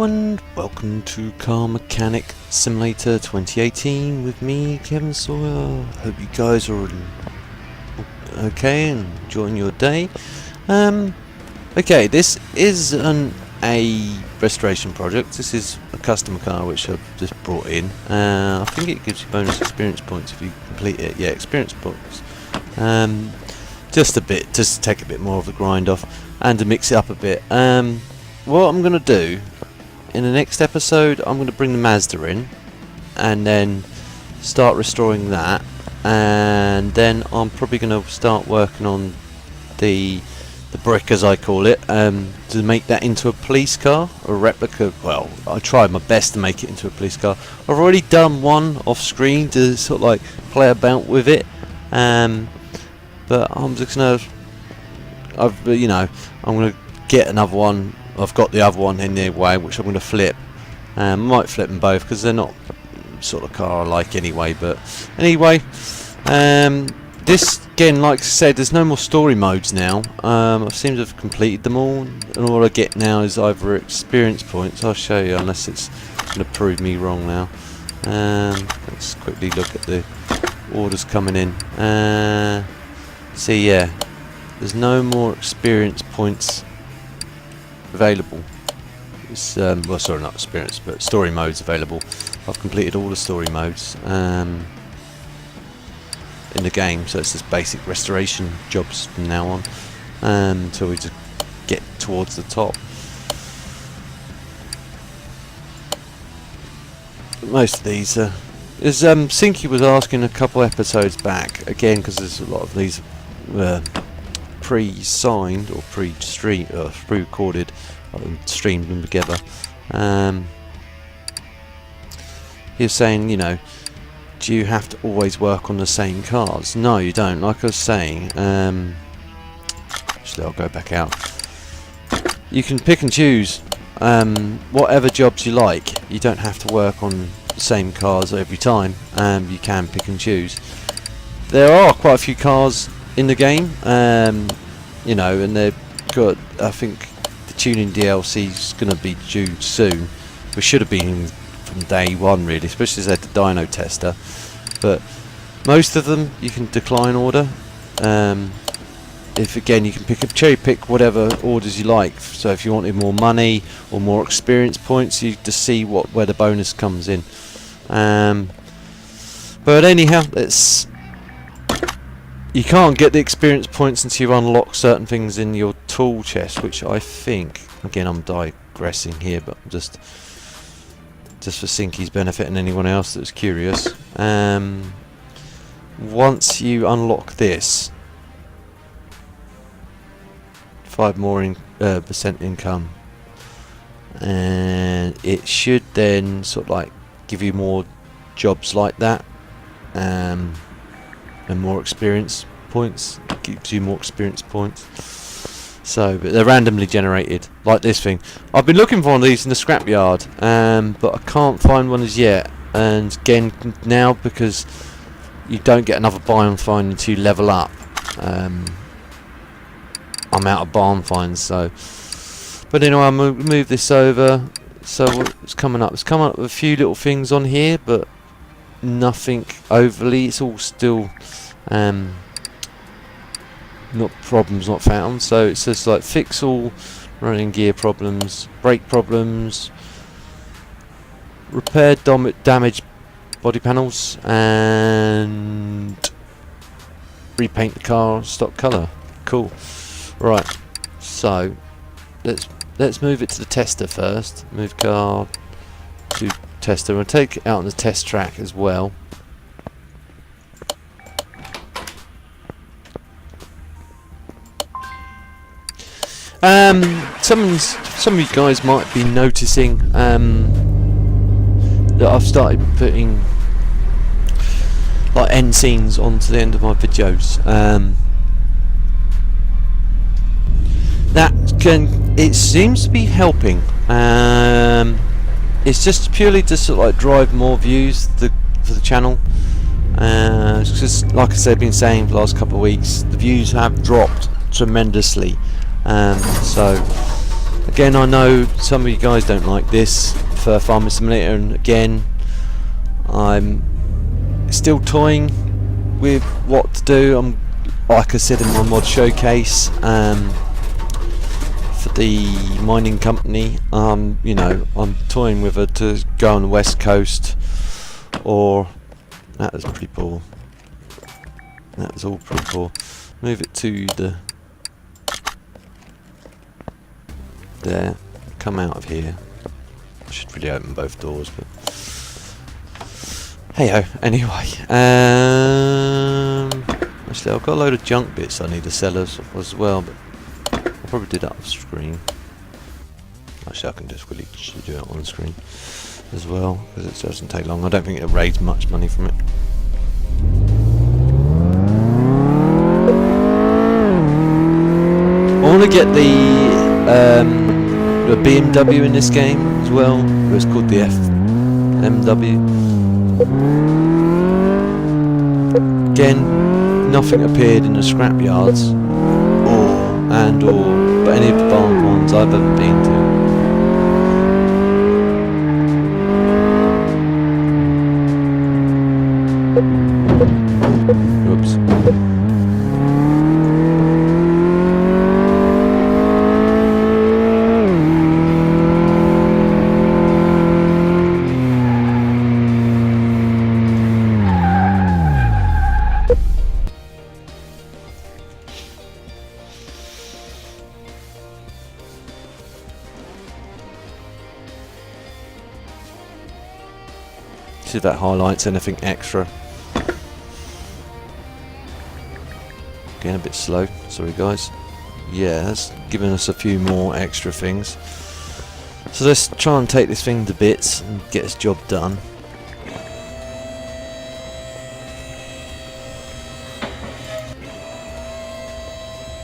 and welcome to Car Mechanic Simulator 2018 with me, Kevin Sawyer. Hope you guys are okay and enjoying your day. Okay, this is a restoration project. This is a customer car which I've just brought in. I think it gives you bonus experience points if you complete it. Yeah, experience points. Just a bit, just to take a bit more of the grind off and to mix it up a bit. What I'm going to do in the next episode, I'm going to bring the Mazda in and then start restoring that, and then I'm probably going to start working on the brick, as I call it, to make that into a police car, a replica. Well, I tried my best to make it into a police car. I've already done one off screen to sort of like play about with it, but I'm just going to, I'm going to get another one. I've got the other one in the way, which I'm going to flip. I might flip them both because they're not sort of car I like anyway. But anyway, this again, like I said, there's no more story modes now. I seem to have completed them all, and all I get now is either experience points. I'll show you, unless it's going to prove me wrong now. Let's quickly look at the orders coming in. See, yeah, there's no more experience points available. It's well, sorry, not experience, but story modes available. I've completed all the story modes in the game, so it's just basic restoration jobs from now on until we just get towards the top. Most of these is Sinky was asking a couple episodes back again, because there's a lot of these pre-signed or pre-streamed or pre-recorded and streamed them together. He was saying, do you have to always work on the same cars? No, you don't. Like I was saying, actually I'll go back out. You can pick and choose whatever jobs you like. You don't have to work on the same cars every time. You can pick and choose. There are quite a few cars in the game, and they've got, I think the tuning DLC is going to be due soon. We should have been from day one, really, especially as they had the dyno tester, but most of them you can decline order. If again, you can cherry pick whatever orders you like. So if you wanted more money or more experience points, you just see where the bonus comes in. But anyhow, you can't get the experience points until you unlock certain things in your tool chest, which I think, again, I'm digressing here, but just for Sinky's benefit and anyone else that's curious. Once you unlock this, 5 more percent income, and it should then sort of like give you more jobs like that. And more experience points, gives you more experience points. So, but they're randomly generated, like this thing. I've been looking for one of these in the scrapyard, but I can't find one as yet. And again, now, because you don't get another barn find until you level up, I'm out of barn finds. So, but anyway, I'll move this over. So what's coming up? It's coming up with a few little things on here, but nothing overly. It's all still not problems not found. So it says like fix all running gear problems, brake problems, repair damaged body panels, and repaint the car stock colour. Cool. Right, so let's move it to the tester first. Move car to tester. We'll take it out on the test track as well. Some of you guys might be noticing that I've started putting like end scenes onto the end of my videos. It seems to be helping. It's just purely to sort of like drive more views for the channel. Because like I said, I've been saying for the last couple of weeks, the views have dropped tremendously. So Again, I know some of you guys don't like this for Farming Simulator, and again, I'm still toying with what to do. I'm, like I said in my mod showcase, for the mining company, you know, I'm toying with it to go on the west coast, or that was pretty poor. That was all pretty poor. Move it to the there. Come out of here. I should really open both doors, but hey ho. Anyway, actually, I've got a load of junk bits I need to sell as well, but I'll probably do that off screen. Actually, I can just quickly do it on screen as well, because it doesn't take long. I don't think it'll raise much money from it. I want to get the BMW in this game as well. It's called the FMW. Again, nothing appeared in the scrapyards but any of the barn ones I've ever been to. Oops. See if that highlights anything extra. Getting a bit slow, sorry guys. Yeah, that's giving us a few more extra things. So let's try and take this thing to bits and get this job done.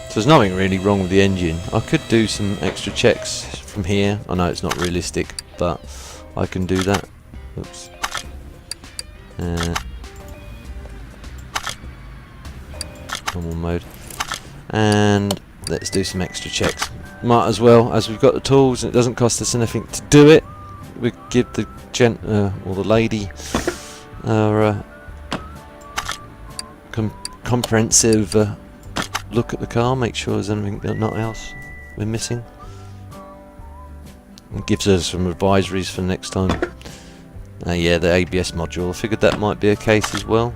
So there's nothing really wrong with the engine. I could do some extra checks from here. I know it's not realistic, but I can do that. Oops. Normal mode, and let's do some extra checks. Might as well, as we've got the tools and it doesn't cost us anything to do it. We give the gent or the lady comprehensive look at the car, make sure there's anything not else we're missing. It gives us some advisories for next time. Yeah, the ABS module. I figured that might be a case as well.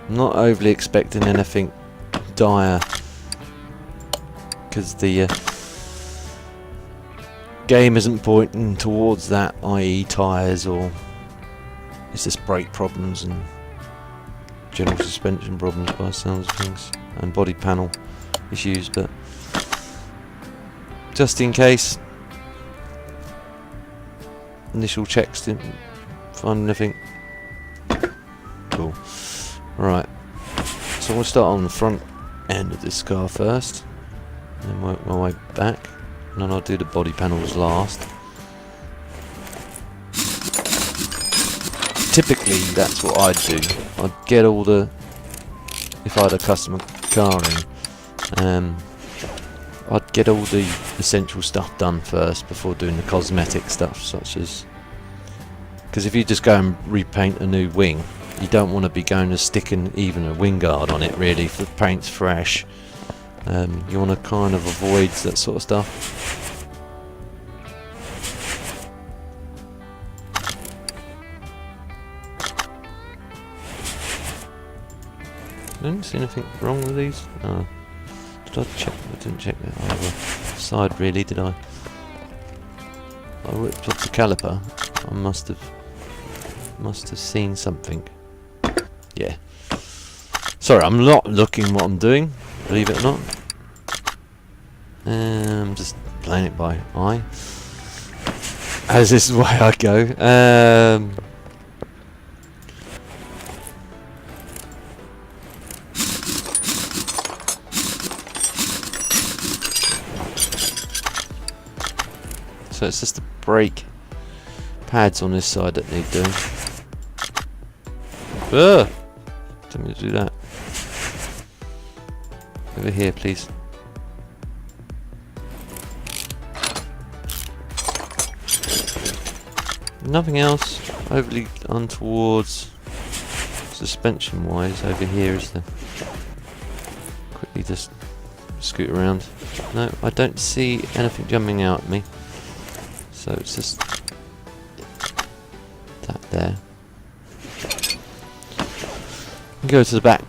Not overly expecting anything dire, because the game isn't pointing towards that, i.e. tyres, or it's just brake problems and general suspension problems by the sounds of things, and body panel issues, but just in case, initial checks didn't find anything. Cool. Right, so we'll start on the front end of this car first, then work my way back, and then I'll do the body panels last. Typically that's what I'd do. I'd get all the, if I had a customer car in, I'd get all the essential stuff done first before doing the cosmetic stuff, such as, because if you just go and repaint a new wing, you don't want to be going and sticking even a wing guard on it really if the paint's fresh. You want to kind of avoid that sort of stuff. I didn't see anything wrong with these. Oh. Did I check? I didn't check that either side really, did I? I ripped off the caliper. I must have seen something. Yeah. Sorry, I'm not looking what I'm doing, believe it or not. I'm just playing it by eye, as this is the way I go. So it's just the brake pads on this side that need doing. Ugh! Tell me to do that. Over here, please. Nothing else overly untowards suspension wise over here, is there? Quickly just scoot around. No, I don't see anything jumping out at me. So it's just that there. Go to the back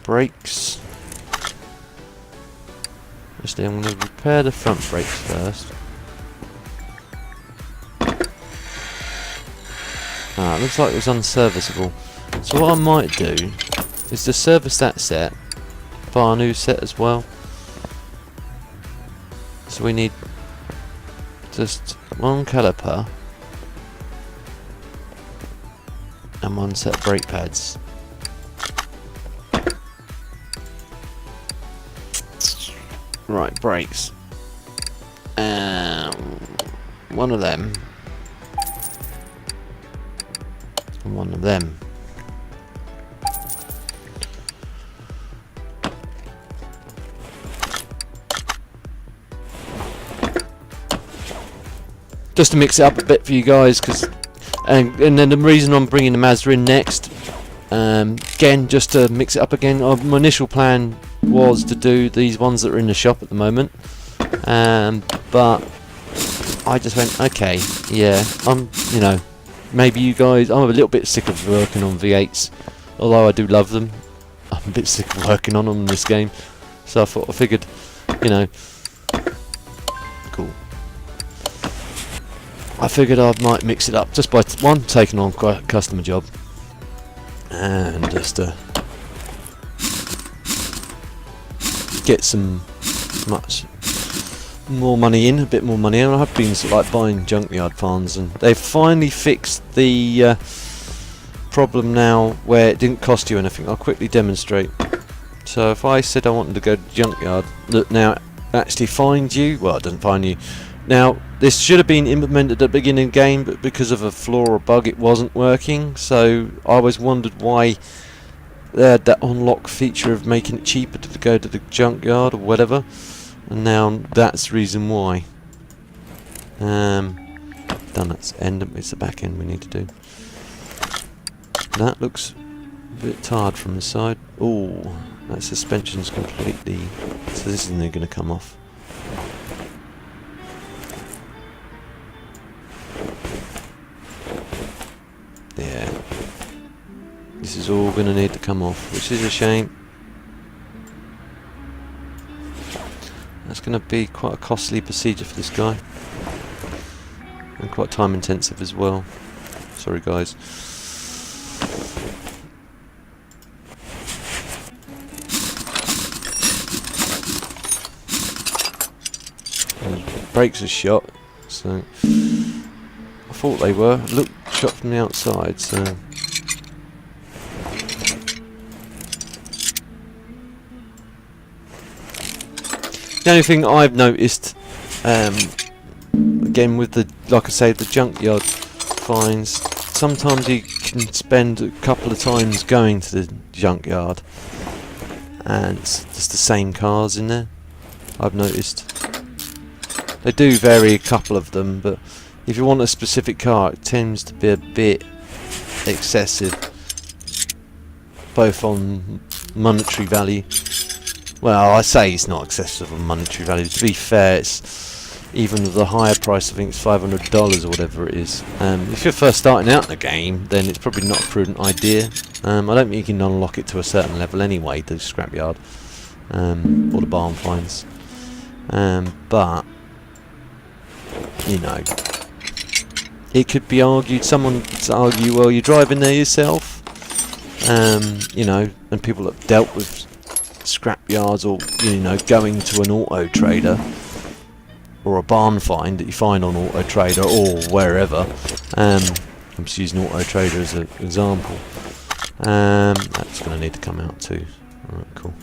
brakes. Actually, I'm going to repair the front brakes first. Ah, it looks like it was unserviceable. So what I might do is to service that set, buy a new set as well. So we need just one caliper and one set of brake pads. Right, brakes. One of them. And one of them. Just to mix it up a bit for you guys, and then the reason I'm bringing the Mazda in next, again, just to mix it up again. My initial plan was to do these ones that are in the shop at the moment, but I just went, okay, yeah, you know, maybe you guys, I'm a little bit sick of working on V8s, although I do love them. I'm a bit sick of working on them in this game, so I figured, you know, cool. I figured I might mix it up just by taking on a customer job, and just get some much more money in, a bit more money in. I have been sort of like buying junkyard farms, and they've finally fixed the problem now where it didn't cost you anything. I'll quickly demonstrate. So if I said I wanted to go to the junkyard, look now, it actually finds you. Well, it doesn't find you. Now, this should have been implemented at the beginning of the game, but because of a flaw or bug, it wasn't working. So I always wondered why they had that unlock feature of making it cheaper to go to the junkyard or whatever. And now that's the reason why. Done, that's end. It's the back end we need to do. That looks a bit tired from the side. Oh, that suspension's completely. So this isn't going to come off. Yeah. This is all going to need to come off, which is a shame. That's going to be quite a costly procedure for this guy, and quite time intensive as well. Sorry guys. The brakes are shot, so I thought they were. It looked shot from the outside, so the only thing I've noticed, again with the, like I say, the junkyard finds, sometimes you can spend a couple of times going to the junkyard and it's just the same cars in there. I've noticed. They do vary, a couple of them, but if you want a specific car, it tends to be a bit excessive, both on monetary value. Well, I say it's not excessive on monetary value. To be fair, it's even with the higher price. I think it's $500 or whatever it is. If you're first starting out in the game, then it's probably not a prudent idea. I don't think you can unlock it to a certain level anyway, the scrapyard or the barn finds. But you know, it could be argued. Someone could argue, well, you're driving there yourself, you know, and people have dealt with scrapyards, or you know, going to an auto trader or a barn find that you find on Auto Trader or wherever. I'm just using Auto Trader as an example. That's going to need to come out too. Alright, cool.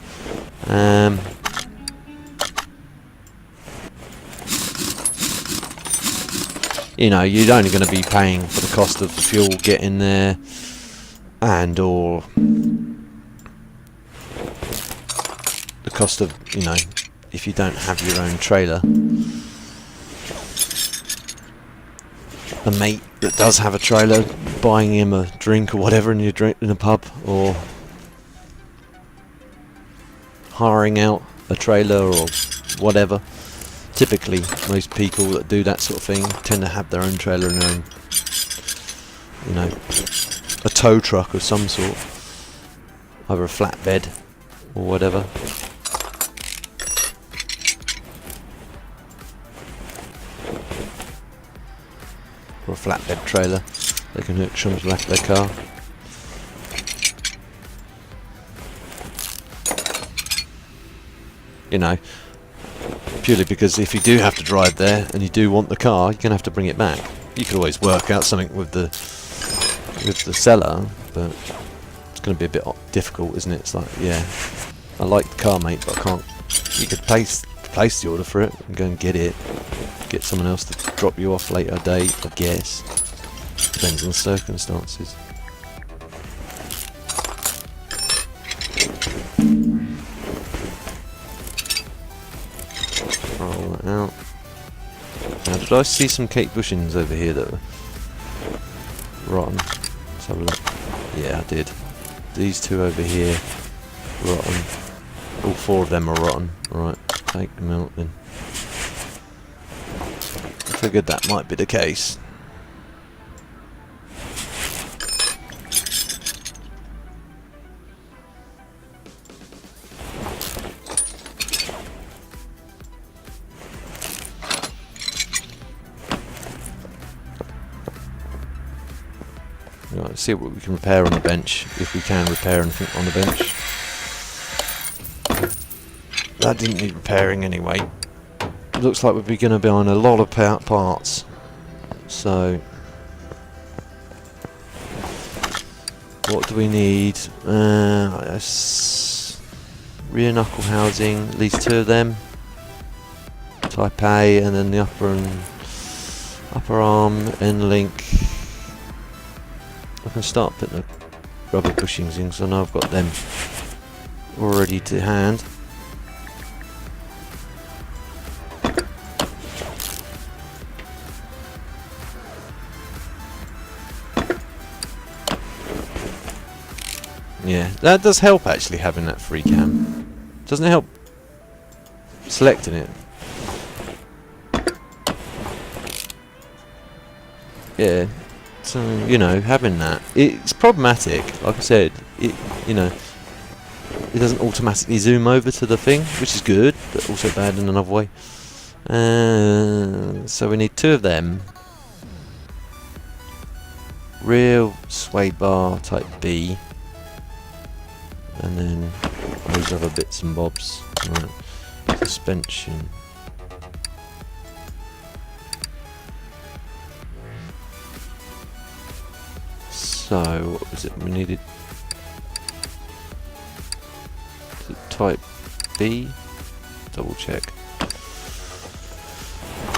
You know, you're only going to be paying for the cost of the fuel getting there, and or the cost of, you know, if you don't have your own trailer, a mate that does have a trailer, buying him a drink or whatever in a pub, or hiring out a trailer or whatever. Typically, most people that do that sort of thing tend to have their own trailer and their own, you know, a tow truck of some sort, either a flatbed or whatever. Or a flatbed trailer they can hook from the back of their car. You know, purely because if you do have to drive there and you do want the car, you're gonna have to bring it back. You could always work out something with the seller, but it's gonna be a bit difficult, isn't it? It's like, yeah, I like the car, mate, but I can't. You could place the order for it and go and get it. Get someone else to drop you off later date, I guess. Depends on the circumstances. Roll that out. Now, did I see some Kate Bushings over here that were rotten? Let's have a look. Yeah, I did. These two over here, rotten. All four of them are rotten. Right, take them out then. I figured that might be the case. Right, let's see what we can repair on the bench, if we can repair anything on the bench. That didn't need repairing anyway. Looks like we're going to be on a lot of parts. So, what do we need? Rear knuckle housing, at least two of them. Type A, and then the upper arm end link. I can start putting the rubber bushings in, because I know I've got them already to hand. Yeah, that does help actually, having that free cam. Doesn't it help selecting it? Yeah, so, you know, having that, it's problematic. Like I said, it doesn't automatically zoom over to the thing, which is good, but also bad in another way. So we need two of them. Rear sway bar type B. And then those other bits and bobs. Right. Suspension. So, what was it we needed? Is it type B? Double check.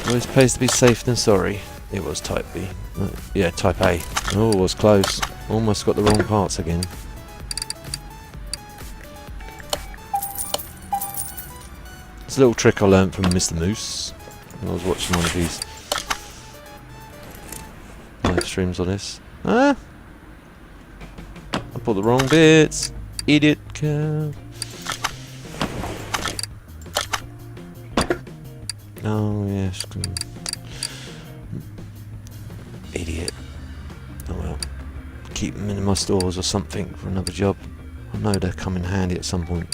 Always pays to be safe than sorry. It was type B. Yeah, type A. Oh, it was close. Almost got the wrong parts again. It's a little trick I learned from Mr. Moose when I was watching one of his live streams on this. Ah! I bought the wrong bits. Idiot cow. Oh yes. Idiot. Oh well. Keep them in my stores or something for another job. I know they'll come in handy at some point.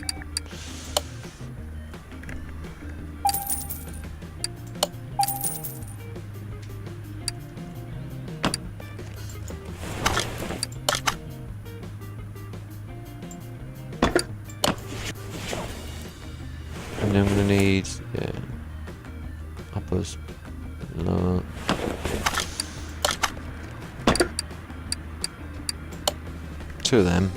And then I'm going to need, yeah, uppers, lower. Two of them.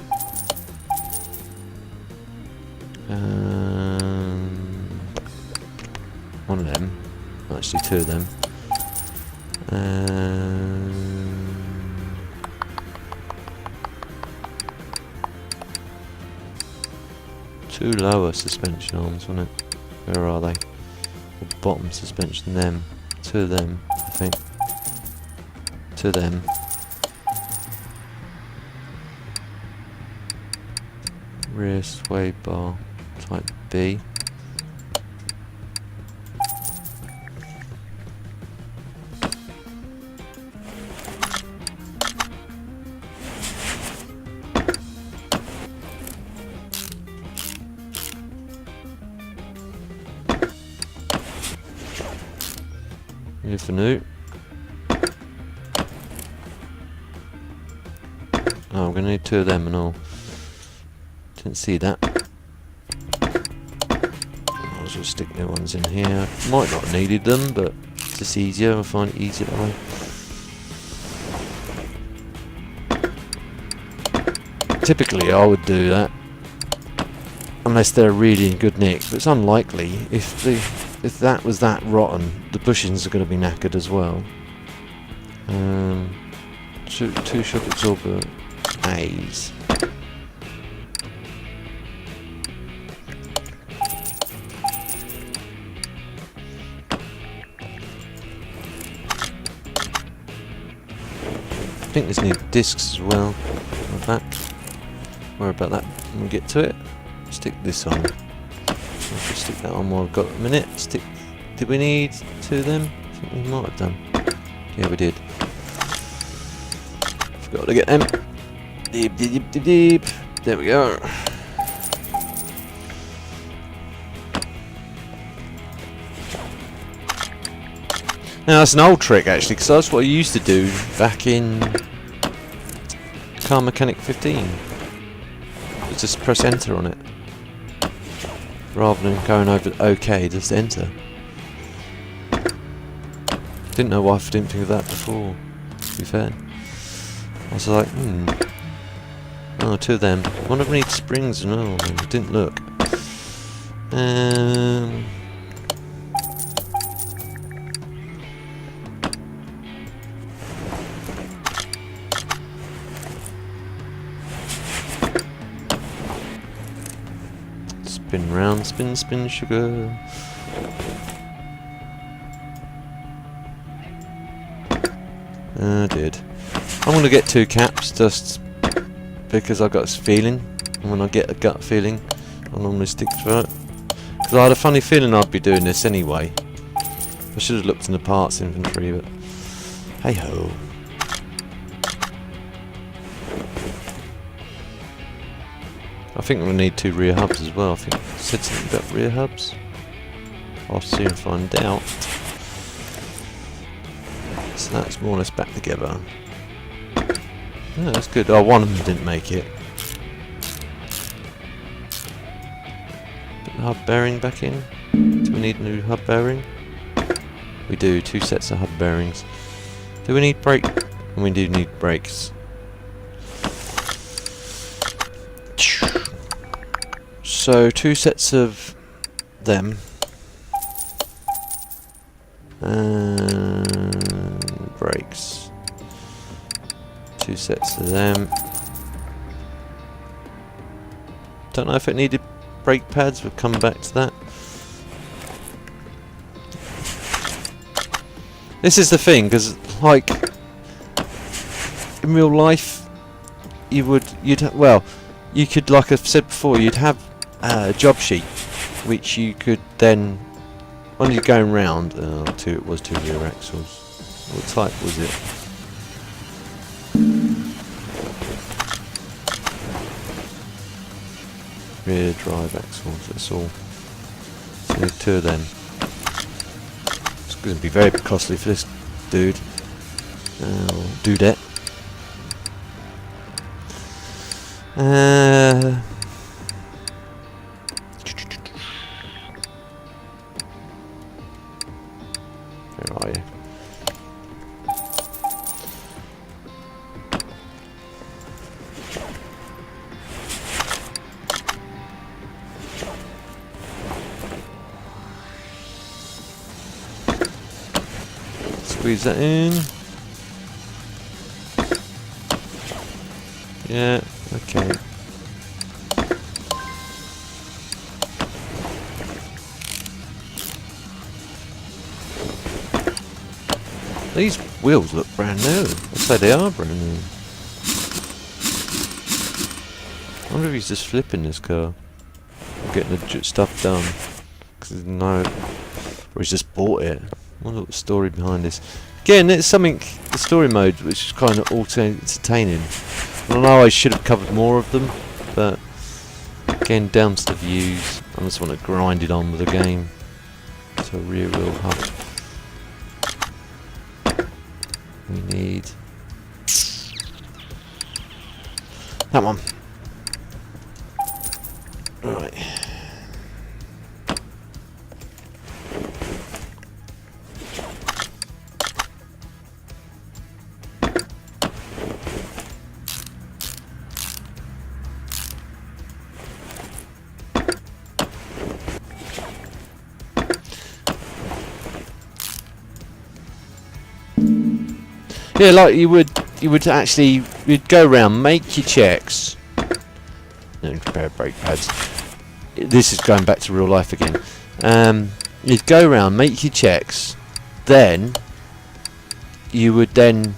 One of them. Actually, two of them. Two lower suspension arms, wasn't it? Where are they? Or bottom suspension, them. Two of them, I think. Two of them. Rear sway bar, type B. Here for new. Oh, I'm gonna need two of them and all. Didn't see that. I'll just stick new ones in here. Might not have needed them, but it's just easier. I find it easier that way. Typically, I would do that unless they're really in good nick, but it's unlikely. If that was that rotten, the bushings are going to be knackered as well. Two shock absorber A's. I think this needs discs as well. Like that. Worry about that when we get to it. Stick this on. I'll just stick that on while I've got a minute. Did we need two of them? I think we might have done. Yeah, we did. Forgot to get them. Deep, deep, deep, deep, deep. There we go. Now that's an old trick actually, because that's what I used to do back in Car Mechanic 15. Just press enter on it. Rather than going over OK, just enter. Didn't know why I didn't think of that before, to be fair. I was like, oh, two of them. One of them needs springs and all. I didn't look. Spin round, spin, spin, sugar. I did. I'm going to get two caps just because I got this feeling. And when I get a gut feeling, I normally stick to it. Because I had a funny feeling I'd be doing this anyway. I should have looked in the parts inventory, but hey ho. I think I'm going to need two rear hubs as well. I think I said something about rear hubs. I'll soon find out. So that's more or less back together. Oh, that's good. Oh, one of them didn't make it. Put the hub bearing back in. Do we need a new hub bearing? We do. Two sets of hub bearings. Do we need brake? We do need brakes. So two sets of them. And brakes. Two sets of them. Don't know if it needed brake pads, we'll come back to that. This is the thing, because like in real life you could, like I've said before, you'd have a job sheet which you could then, when you're going round, it was two rear axles. What type was it? Rear drive axles, that's all. So need two of them. It's going to be very costly for this dude. Dudette. Where are you? Squeeze that in. Yeah, okay. These wheels look brand new. I'd say they are brand new. I wonder if he's just flipping this car. Getting the stuff done. Cause no, or he's just bought it. I wonder what the story behind this. Again, it's something, the story mode, which is kind of entertaining. I know I should have covered more of them, but again, down to the views. I just want to grind it on with the game. So rear wheel hub. We need that one. Right. Yeah, like you would actually, you'd go around, make your checks. No, pair of brake pads. This is going back to real life again. You'd go around, make your checks, then you would then,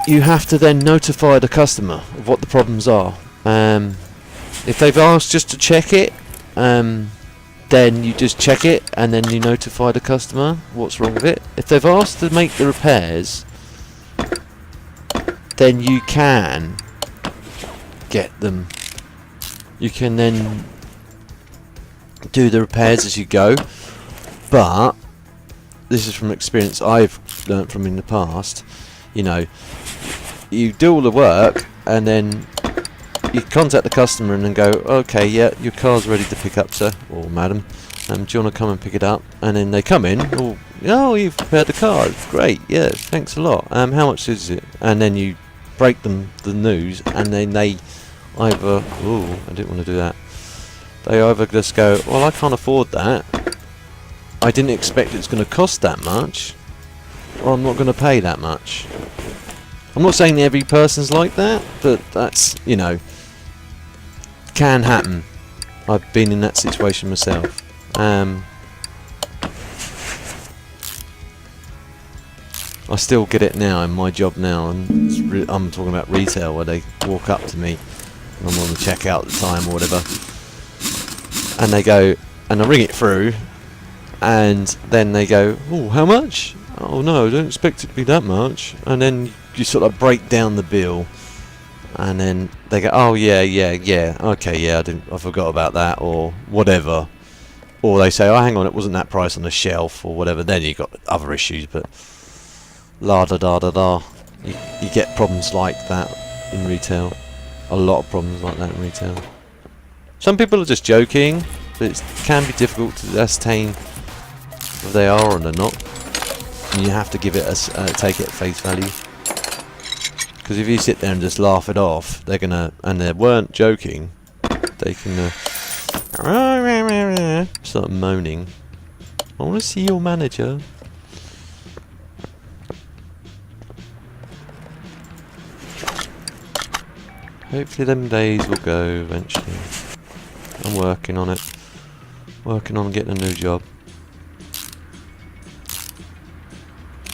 you have to then notify the customer of what the problems are. If they've asked just to check it, then you just check it and then you notify the customer what's wrong with it. If they've asked to make the repairs, then you can get them. You can then do the repairs as you go, but this is from experience I've learnt from in the past. You know, you do all the work and then you contact the customer and then go, okay, yeah, your car's ready to pick up, sir or madam. Do you want to come and pick it up? And then they come in. Oh, you've prepared the car. Great, yeah, thanks a lot. How much is it? And then you break them the news, and then they either, I didn't want to do that. They either just go, well, I can't afford that. I didn't expect it's going to cost that much, or I'm not going to pay that much. I'm not saying every person's like that, but that's, you know, can happen. I've been in that situation myself. I still get it now in my job now, and I'm talking about retail, where they walk up to me and I'm on the checkout at the time or whatever, and they go, and I ring it through, and then they go, oh, how much? Oh no, I don't expect it to be that much. And then you sort of break down the bill, and then they go, oh yeah, okay, yeah, I forgot about that, or whatever. Or they say, oh hang on, it wasn't that price on the shelf, or whatever. Then you got other issues, but la da da da da. You get problems like that in retail. A lot of problems like that in retail. Some people are just joking, but it can be difficult to ascertain if they are or they're not. And you have to give it take it at face value. Because if you sit there and just laugh it off, they're gonna, and they weren't joking, they can start moaning. I want to see your manager. Hopefully them days will go eventually. I'm working on it. Working on getting a new job.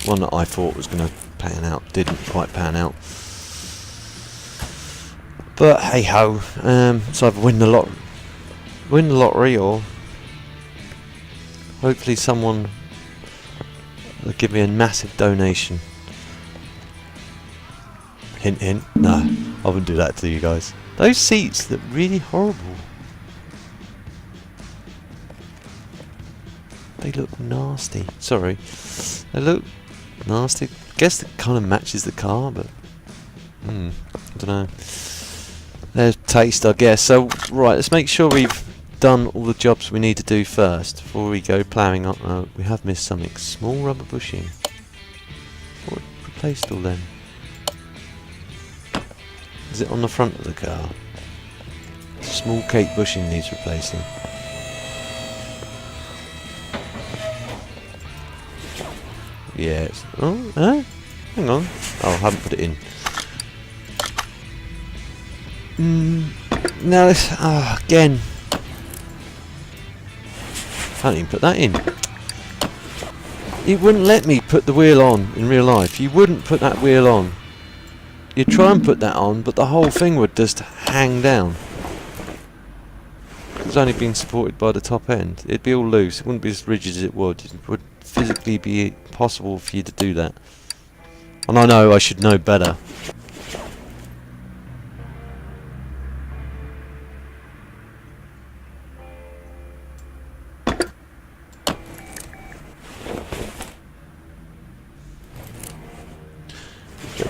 One that I thought was going to pan out, didn't quite pan out. But hey ho, so I've win the lottery, or hopefully someone will give me a massive donation. Hint hint, no, I wouldn't do that to you guys. Those seats look really horrible. They look nasty. Sorry, they look nasty. Guess it kind of matches the car, but I don't know. There's taste, I guess. So right, let's make sure we've done all the jobs we need to do first before we go ploughing up. We have missed something. Small rubber bushing. What replaced all them? Is it on the front of the car? Small cake bushing needs replacing. Yeah. Hang on. Oh, I haven't put it in. Now this. Again. I didn't even put that in. It wouldn't let me put the wheel on in real life. You wouldn't put that wheel on. You'd try and put that on, but the whole thing would just hang down. It's only being supported by the top end. It'd be all loose. It wouldn't be as rigid as it would. It would physically be possible for you to do that. And I know I should know better.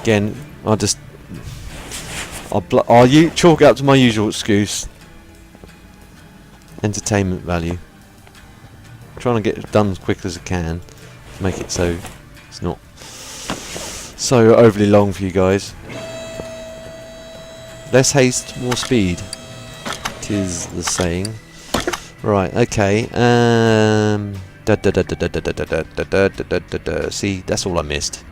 Again, I'll chalk it up to my usual excuse. Entertainment value. I'm trying to get it done as quick as I can to make it so it's not so overly long for you guys. Less haste, more speed. 'Tis the saying. Right, okay. See, that's all I missed.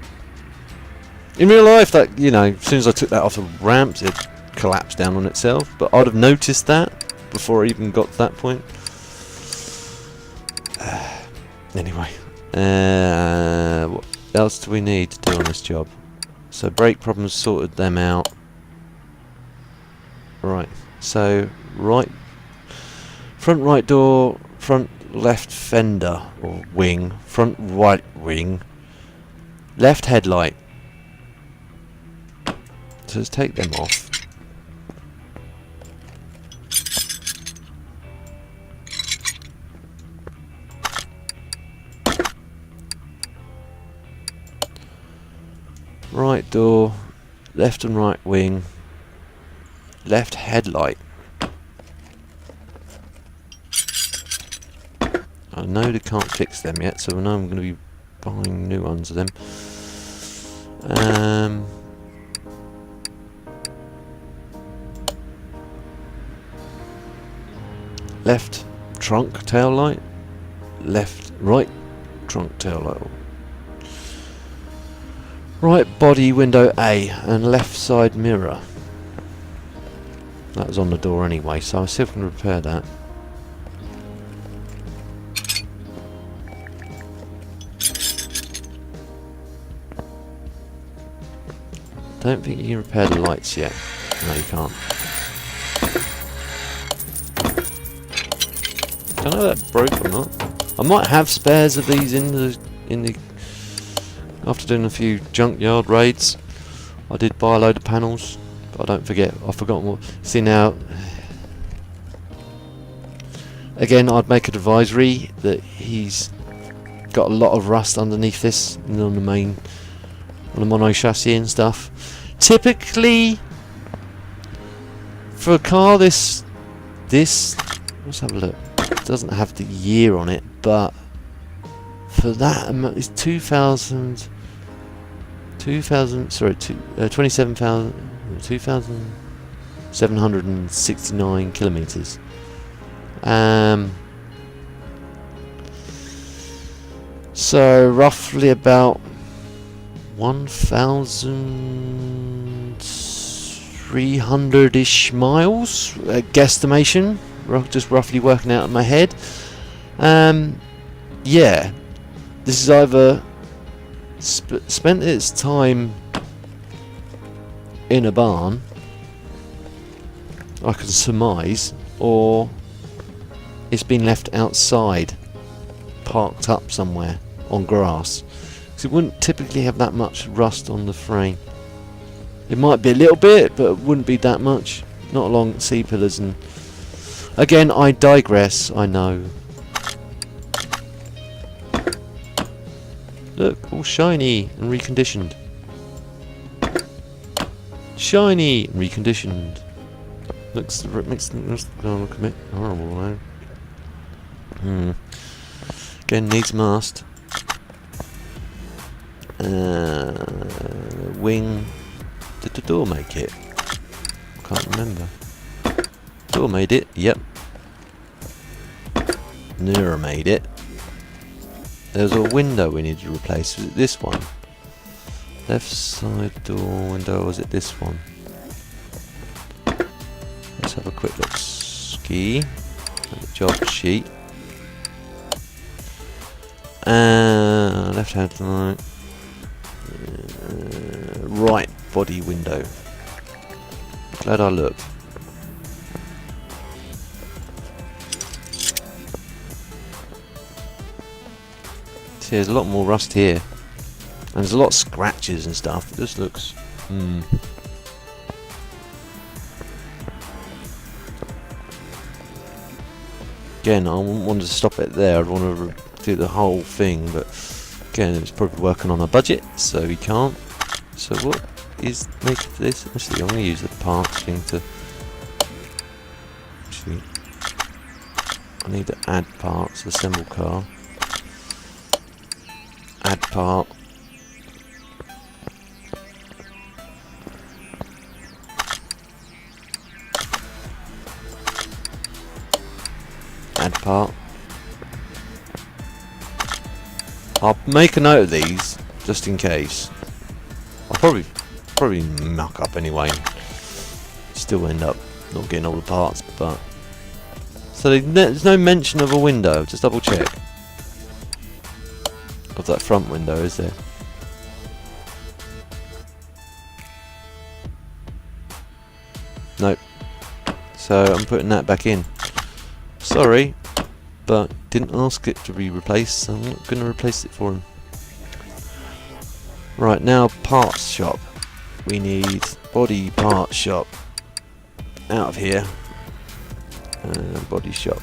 In real life, that, you know, as soon as I took that off the ramps, it collapsed down on itself. But I'd have noticed that before I even got to that point. Anyway, what else do we need to do on this job? So brake problems, sorted them out. Right, so front right door, front left fender or wing, front right wing, left headlight. So let's take them off. Right door, left and right wing, left headlight. I know they can't fix them yet, so I know I'm going to be buying new ones of them. Left trunk tail light, right trunk tail light. Right body window A and left side mirror. That was on the door anyway, so I'll see if I can repair that. Don't think you can repair the lights yet. No, you can't. Don't know if that broke or not. I might have spares of these in the after doing a few junkyard raids. I did buy a load of panels, but I forgot what. See now, again, I'd make an advisory that he's got a lot of rust underneath this and on the mono chassis and stuff. Typically, for a car this, let's have a look. It doesn't have the year on it, but for that amount, it's 2769 kilometers. So roughly about 1,300-ish miles, guesstimation. Just roughly working out in my head. Yeah, this is either spent its time in a barn, I can surmise, or it's been left outside, parked up somewhere on grass. Because it wouldn't typically have that much rust on the frame. It might be a little bit, but it wouldn't be that much. Not along C-pillars and... Again, I digress, I know. Look, all shiny and reconditioned. Shiny and reconditioned. Makes oh, look a bit horrible now. Again, needs mast. Wing. Did the door make it? Can't remember. Door made it, yep. Nearer made it. There's a window we need to replace. Was it this one? Left side door window, or was it this one? Let's have a quick look. Ski. At the job sheet. Left headlight. Right body window. Glad I looked. See, there's a lot more rust here. And there's a lot of scratches and stuff. This looks... Again, I wouldn't want to stop it there. I'd want to do the whole thing, but again, it's probably working on a budget, so we can't. So what is making this? Actually, I'm going to use the parts thing to... Actually, I need to add parts, assemble car. Add part. Add part. I'll make a note of these just in case. I'll probably muck up anyway. Still end up not getting all the parts, but so there's no mention of a window. Just double check of that front window, is there? Nope. So I'm putting that back in. Sorry, but didn't ask it to be replaced, so I'm not going to replace it for him. Right, now parts shop. We need body parts shop. Out of here. Body shop.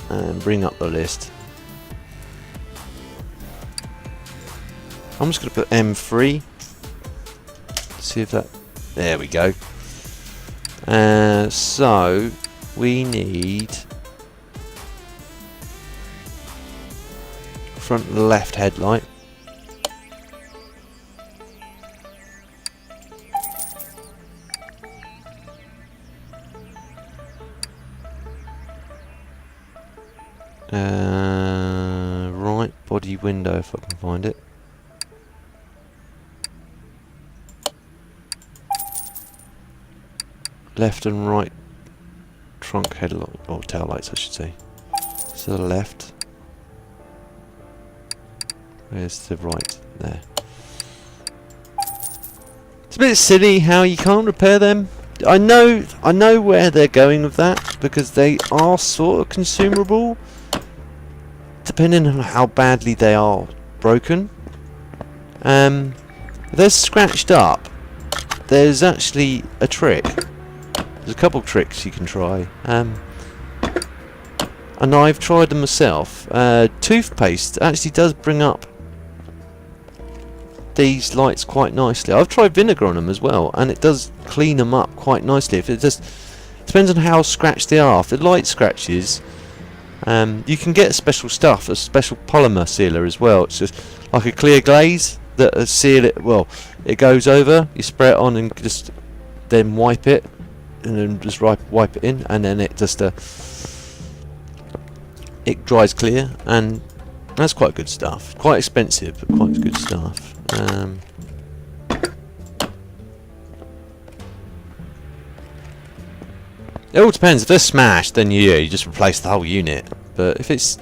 And bring up the list. I'm just going to put M3. See if that... There we go. So... we need front left headlight. Right body window if I can find it. Left and right trunk headlight, or tail lights I should say. To the left. Where's the right? There. It's a bit silly how you can't repair them. I know where they're going with that, because they are sort of consumable depending on how badly they are broken. If they're scratched up, there's actually a trick. There's a couple tricks you can try, and I've tried them myself. Toothpaste actually does bring up these lights quite nicely. I've tried vinegar on them as well, and it does clean them up quite nicely. If it just depends on how scratched they are. If they're light scratches, you can get special stuff, a special polymer sealer as well. It's just like a clear glaze that seal it. Well, it goes over. You spray it on and just then wipe it. And then just wipe it in, and then it just it dries clear, and that's quite good stuff. Quite expensive, but quite good stuff. It all depends. If they're smashed, then you just replace the whole unit. But if it's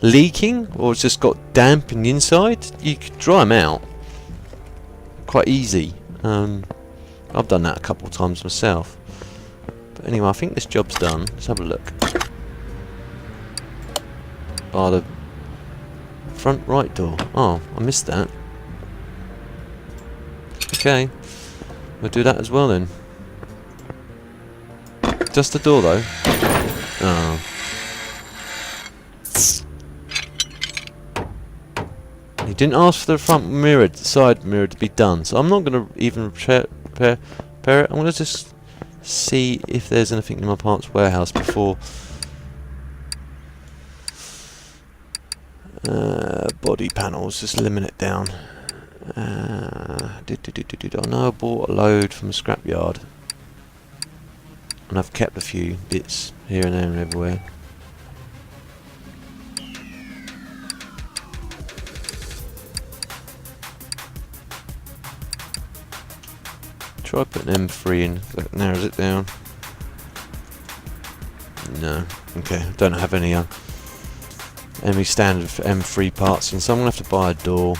leaking or it's just got damp in the inside, you could dry them out quite easy. I've done that a couple of times myself. But anyway, I think this job's done. Let's have a look. Oh, the front right door. Oh, I missed that. Okay, we'll do that as well then. Just the door though. Oh. He didn't ask for the front mirror, the side mirror to be done, so I'm not going to even repair it. I'm going to just see if there's anything in my parts warehouse before. Body panels, just limit it down. I know I bought a load from a scrapyard, and I've kept a few bits here and there and everywhere. Try putting M3 in, that narrows it down. No, okay, don't have any any standard M3 parts in, so I'm going to have to buy a door.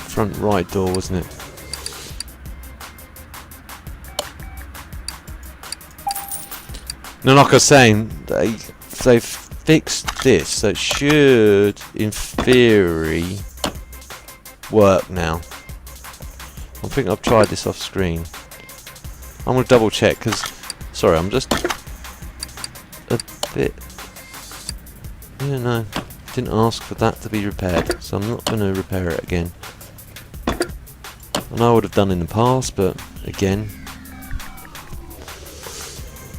Front right door, wasn't it? Now, like I was saying, they've fixed this, so it should, in theory, work now. I think I've tried this off screen. I'm going to double check, because, sorry, I'm just a bit, yeah, no, didn't ask for that to be repaired, so I'm not going to repair it again. I know I would have done in the past, but again,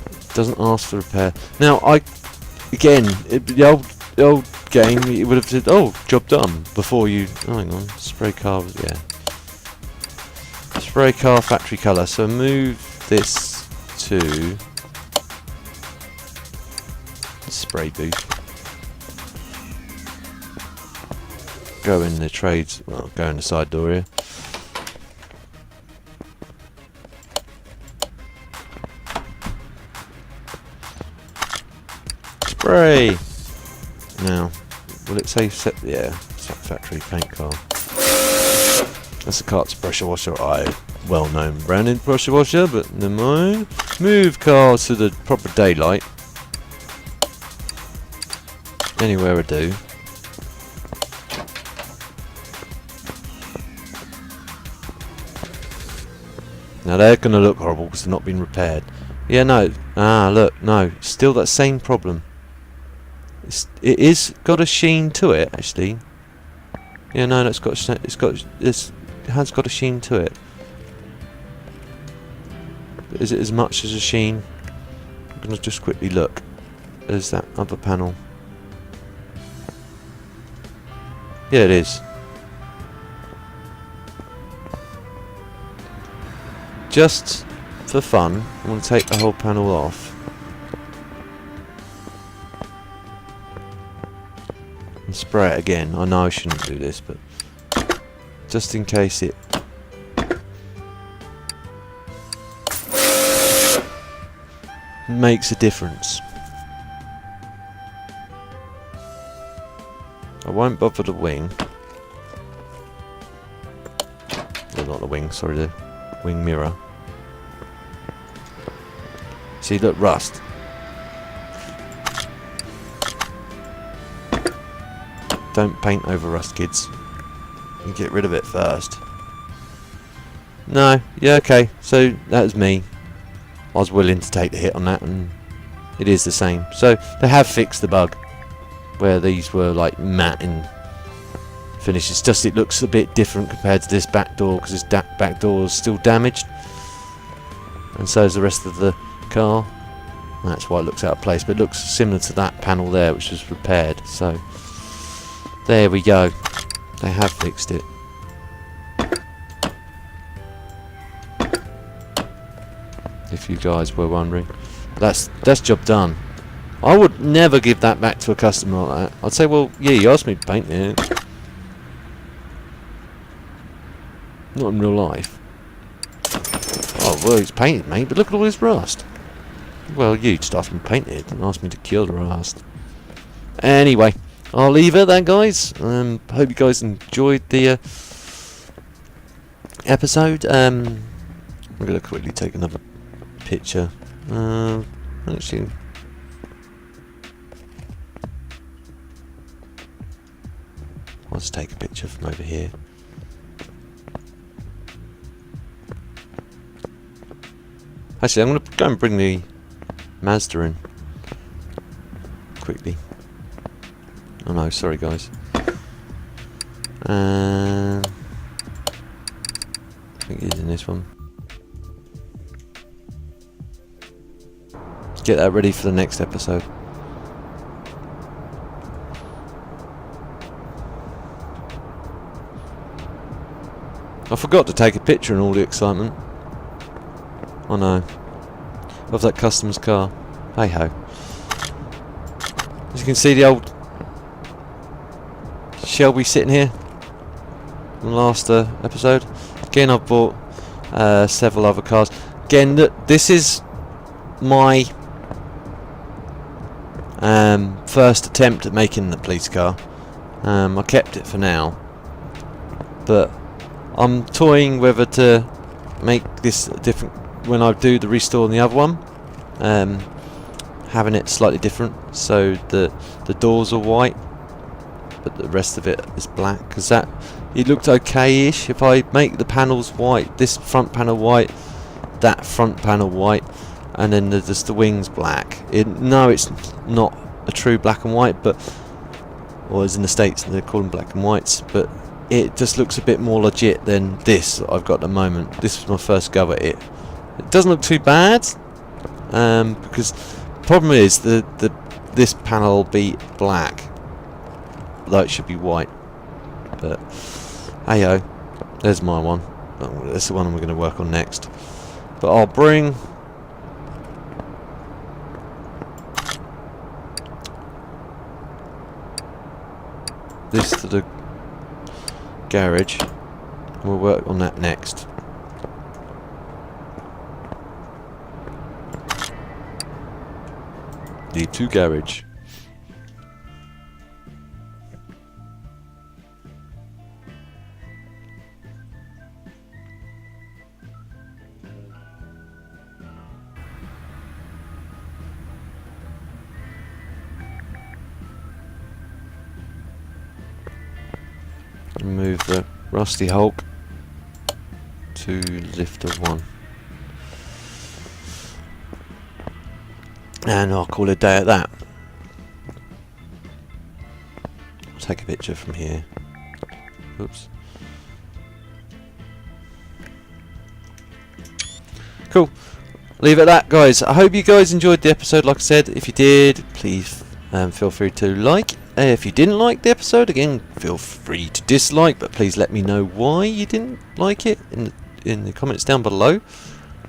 it doesn't ask for repair. Now, the old game, it would have said, oh, job done, before you, oh, hang on, spray car, yeah. Spray car factory colour, so move this to spray booth. Go in the trades, well, go in the side door here. Spray! Now, will it say set, yeah, set factory paint car. That's the cart's pressure washer, well-known branded pressure washer, but never mind. Move car to the proper daylight. Anywhere I do. Now they're going to look horrible because they're not being repaired. Yeah, no. Ah, look, no. Still that same problem. It is got a sheen to it, actually. Yeah, no, it has got a sheen to it. But is it as much as a sheen? I'm going to just quickly look. There's that other panel. Yeah, it is. Just for fun, I'm going to take the whole panel off. And spray it again. I know I shouldn't do this, but just in case it makes a difference. I won't bother the wing. Well, not the wing, sorry, the wing mirror. See, look, rust. Don't paint over rust, kids. You get rid of it first. No, yeah, okay. So that was me. I was willing to take the hit on that, and it is the same. So they have fixed the bug where these were like matte in finish. It's just it looks a bit different compared to this back door because this back door is still damaged, and so is the rest of the car. That's why it looks out of place, but it looks similar to that panel there, which was repaired. So there we go. They have fixed it. If you guys were wondering, that's job done. I would never give that back to a customer like that. I'd say, well, yeah, you asked me to paint it. Not in real life. Oh, well, it's painted, mate, but look at all this rust. Well, you just asked me to paint it and asked me to cure the rust. Anyway, I'll leave it there, guys. Hope you guys enjoyed the episode. I'm going to quickly take another picture. Actually, I'll just take a picture from over here. Actually, I'm going to go and bring the Mazda in quickly. Oh no, sorry guys. I think it is in this one. Get that ready for the next episode. I forgot to take a picture in all the excitement. Oh no. Of that customer's car. Hey ho. As you can see, the old Shelby sitting here in the last episode. Again, I've bought several other cars. Again, this is my first attempt at making the police car. I kept it for now, but I'm toying whether to make this different when I do the restore on the other one, having it slightly different, so the doors are white but the rest of it is black, because that it looked okay-ish. If I make the panels white, this front panel white, that front panel white, and then just the wings black, no, it's not a true black and white, but, or as in the States they call them black and whites, but it just looks a bit more legit than this that I've got at the moment. This was my first go at it. It doesn't look too bad, because the problem is this panel will be black, though it should be white. But hey-ho, there's my one. That's the one we're going to work on next. But I'll bring this to the garage, and we'll work on that next. D2 garage. Move the Rusty Hulk to lifter 1, and I'll call it a day at that. I'll take a picture from here. Oops. Cool. Leave it at that, guys. I hope you guys enjoyed the episode. Like I said, if you did, please feel free to like. If you didn't like the episode, again, feel free to dislike, but please let me know why you didn't like it in the comments down below.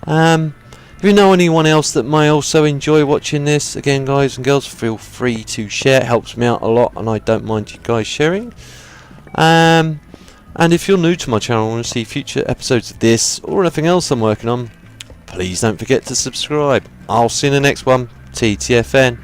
If you know anyone else that may also enjoy watching this, again, guys and girls, feel free to share. It helps me out a lot, and I don't mind you guys sharing. And if you're new to my channel and want to see future episodes of this or anything else I'm working on, please don't forget to subscribe. I'll see you in the next one. TTFN.